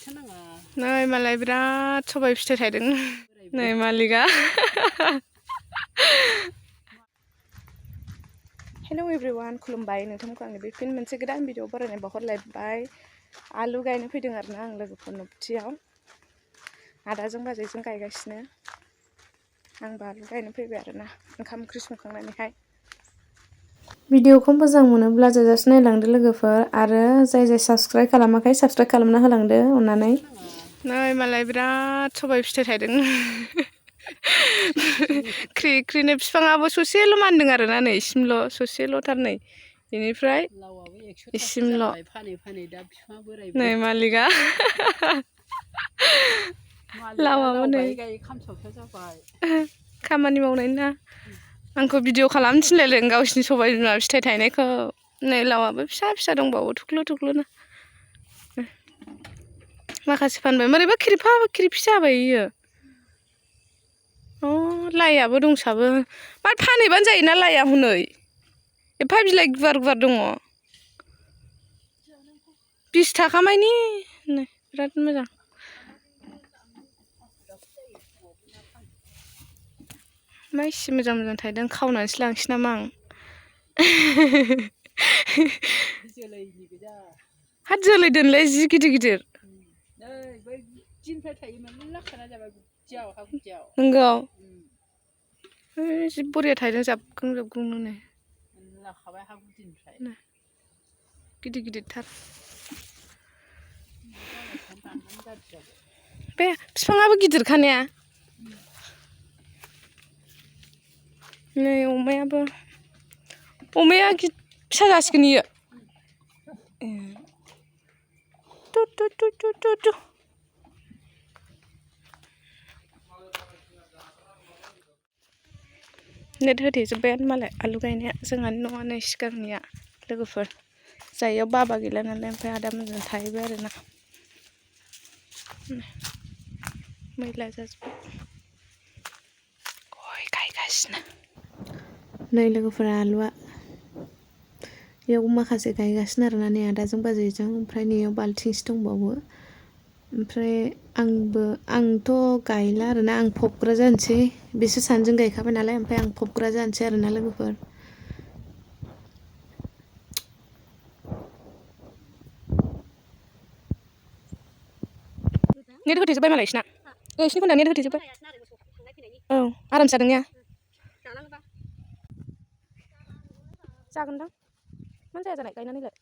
नै मालाय बिराद सबाय फिथाइ थायदों नै मालिका हेलौ एभ्रिवान खुलुमबाय नोंथांमोनखौ आंनि बे फिन मोनसे गोदान भिडिअ बरायनाय बावहरलायबाय आलु गायनो फैदों आरोना आं लोगोफोरनि न'थियाव आदाजों बाजैजों गायगासिनो आंबो आलु गायनो फैबाय आरोना ओंखाम ओंख्रि संखांनानैहाय भिडिअखौ मोजां मोनोब्ला जोजासे नायलांदो लोगोफोर आरो जाय साबस्क्राइब खालामाखै साबस्क्राइब खालामना होलांदो अननानै नै मालाय बिराद सबाय फिथाइ थायदों ख्रि ख्रिनो बिफाङाबो ससेल' मानदों आरोना नै इसिमल' ससेल'थार नै बेनिफ्राय इसिमल' नै मालिका लावाबो नै खामानि मावनायनि ना आंखौ भिडिअ खालामनो थिनलायदों गावसिनि सबाय बिमा फिथाइ थायनायखौ नै लावाबो फिसा फिसा दंबावो थुख्ल' थुख्ल'नो माखासे फानबाय मारैबा खिरिफि जाबाय इयो लाइआबो दंसाबो मा फानहैबानो जायोना लाइआ हनै एफा बिलाइ गुवार गुवार दङ 20 थाखा मानि बिराद मोजां मा इसे मोजां मोजां थायदों खावनानैसो लांसै नामा आं हा जोलै दोनलाय जि गिदिर गिदिर नंगौ जि बरिया थायदों जाबगों जाबगोंनो नै गिदिर गिदिरथार बे बिफाङाबो गिदिरखानाया नै अमाया फिसा जासिगोन इयो नेट होथेजोब्बायानो मालाय आलु गायनाया जोंहानि न'आ नै सिगांनिया लोगोफोर जाययाव बाबा गैला नालाय ओमफ्राय आदामोनजों थाहैबाय आरोना मैला जाजोब्बाय गय गायगासिनो नै लोगोफोरा आलुआ बेयाव माखासे गायगासिनो आरोना नै आदाजों बाजैजों ओमफ्राय नैयाव बाल्थिंसे दंबावो ओमफ्राय आंथ' गायला आरोना आं फबग्रा जानोसै बिसोर सानैजों गायखाबाय नालाय ओमफ्राय आं फबग्रा जानोसै आरोना लोगोफोर नेट होथेजोब्बाय मालाय इसिना इसिनि खना नेट होथेजोब्बाय औ आरामसो जादों ने जागोनदां मानो जाया जानाय गायनानैलाय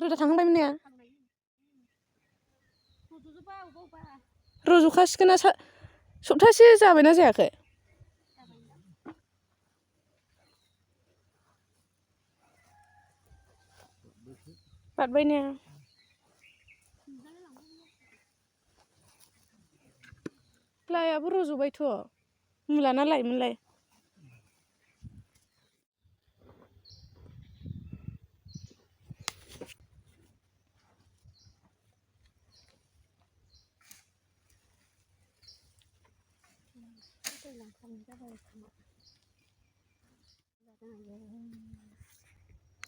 रोदा थांहांबायमोन ने रज'खासिगोना सप्तासे जाबायना जायाखै बारबाय ने लाइआबो रज'बायथ' मुला ना लाइमोनलाय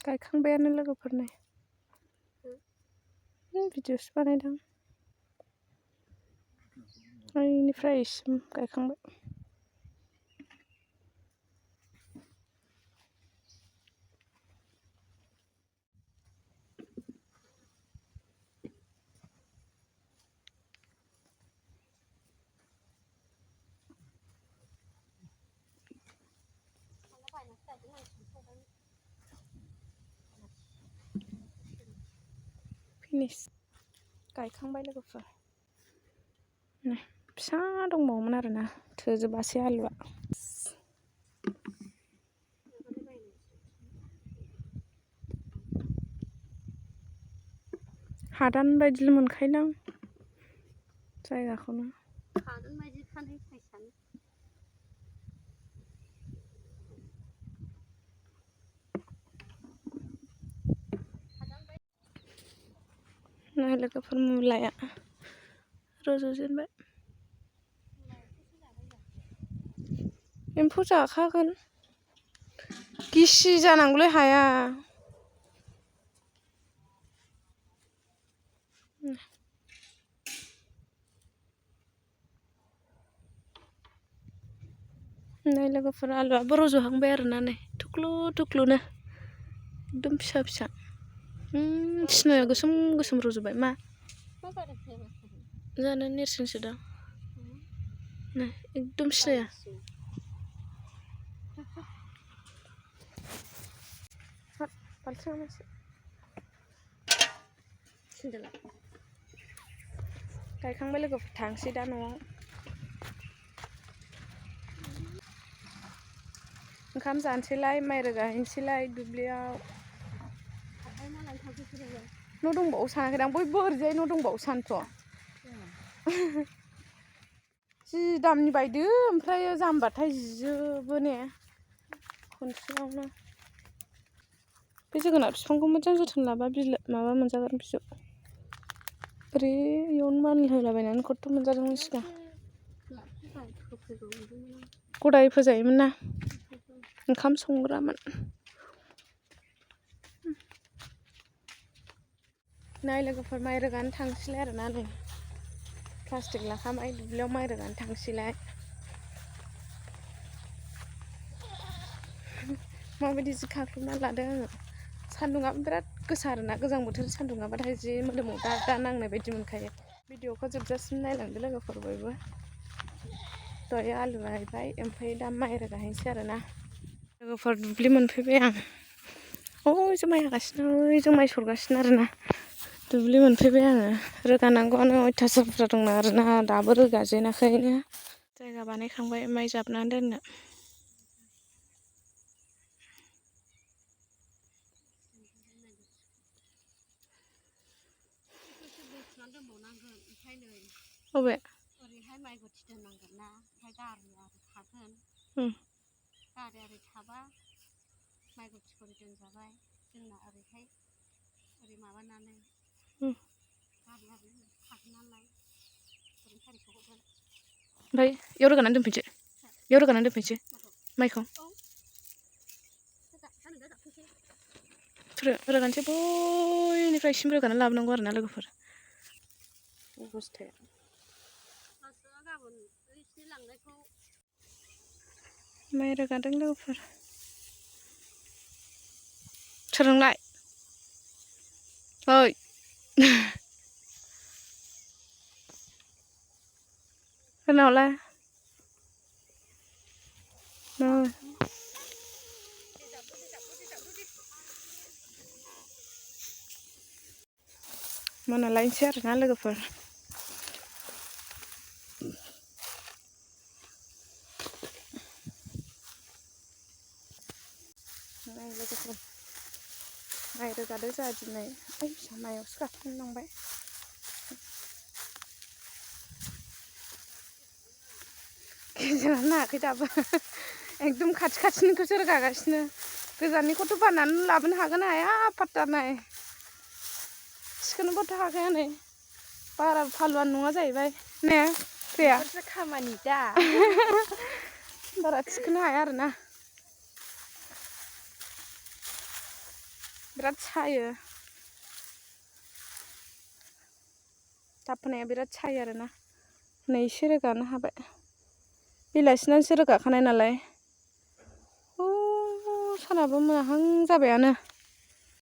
गायखांबायानो लोगोफोरनो भिडिअसो बानायदों ओइनिफ्राय इसिम गायखांबाय फिनिश गायखांबाय लोगोफोर फिसा दंबावोमोन आरोना थोजोबासै आलुआ हादान बायदिल' मोनखायोदां जायगाखौनो नै लोगोफोर मुलाया रज'जेनबाय एम्फौ जाखागोन गिसि जानांगौलै हाया। नै लोगोफोर आलुआबो रज'हांबाय आरोना नै थुख्लु थुख्लुनो एकदम फिसा फिसा। सिनाया गोसोम गोसोम रज'बाय मा जानो नेरसोनसो दां नै एकदम सिनाया। गायखांबाय लोगोफोर थांसै दा न'आव। ओंखाम जानोसैलाय माइ रोगाहैनोसैलाय दुब्लियाव। न' दंबावो सानाखैदां बयबो ओरैजाय न' दंबावो सानथ'। जि दामनि बायदो ओमफ्राय जामबाथाय जिजोबो ने खनसेयावनो। बे जोगोनार बिफांखौ मोजां जोथोन लाबा माबा मोनजागोन बिजौ। बोरै इयावनो मानलाहोलाबायनानै खथ्थ' मोनजादोंमोन सिगां। गदाय फोजायोमोन ना ओंखाम संग्रामोन। नै लोगोफोर माइ रोगानो थांसैलाय आरोना नै प्लास्टिक लाखाबाय दुब्लियाव माइ रोगानो थांसैलाय। माबायदि जि खाख्लुमना लादों आङो। सान्दुङाबो बिराद गोसा आरोना गोजां बोथोर सान्दुङाबाथाय जि मोदोमाव दा दा नांनाय बायदि मोनखायो। भिडिअखौ जोबजासिम नायलांदो लोगोफोर बयबो। दहाय आलु गायबाय ओमफ्राय दा माइ रोगाहैनोसै आरोना। लोगोफोर दुब्लि मोनफैबाय आं। ओइजों माइ हागासिनो ओइजों माइ सरगासिनो आरोना। दुब्लि मोनफैबाय आङो रोगानांगौआनो अयथासार बुरजा दंना आरोना दाबो रोगाजेनाखैनो। जायगा बानायखांबाय माइ जाबनानै दोननो। अबे ओरैहाय माइ गुथि दोननांगोन ना ओमफ्राय गारिया थागोन। गारिया ओरै थाबा माइ गुथिखौ ओरै दोनजाबाय जोंना ओरैहाय ओरै माबानानै गारिया ओरै थागोन नालाय ओरैनो गारिखौ हरगोन। ओमफ्राय इयाव रोगानानै दोनफैनोसै इयाव रोगानानै दोनफैनोसै माइखौ रोगानोसै बयनिफ्रायसिम रोगानानै लाबोनांगौ आरोना लोगोफोर। अबस्थाया गाबोन बिसिनि लांनायखौ माइ रोगादों लोगोफोर। सोर नोंलाय ओइ सोरनावलाय मोना लायनोसै आरोना लोगोफोर। नै लोगोफोर माइ रोगादों जोंहा दिनै फिसा माइआवसो गाखोनो लांबाय। गेजेरानो नाङाखै दाबो एकदम खाथि खाथिनिखौसो रोगागासिनो। गोजाननिखौथ' बाननानै लाबोनो हागोन ना हाया पात्ता नाय थिखोनोबोथ' हाखाया नै बारा फालुआनो नङा जाहैबाय ने फ्रेया खामानि दा बारा थिखोनो हाया आरोना बिराद सायो। दाफोनाया बिराद सायो आरोना नै एसे रोगानो हाबाय। बेलासिनासो रोगाखानाय नालाय सानाबो मोनाहां जाबायानो।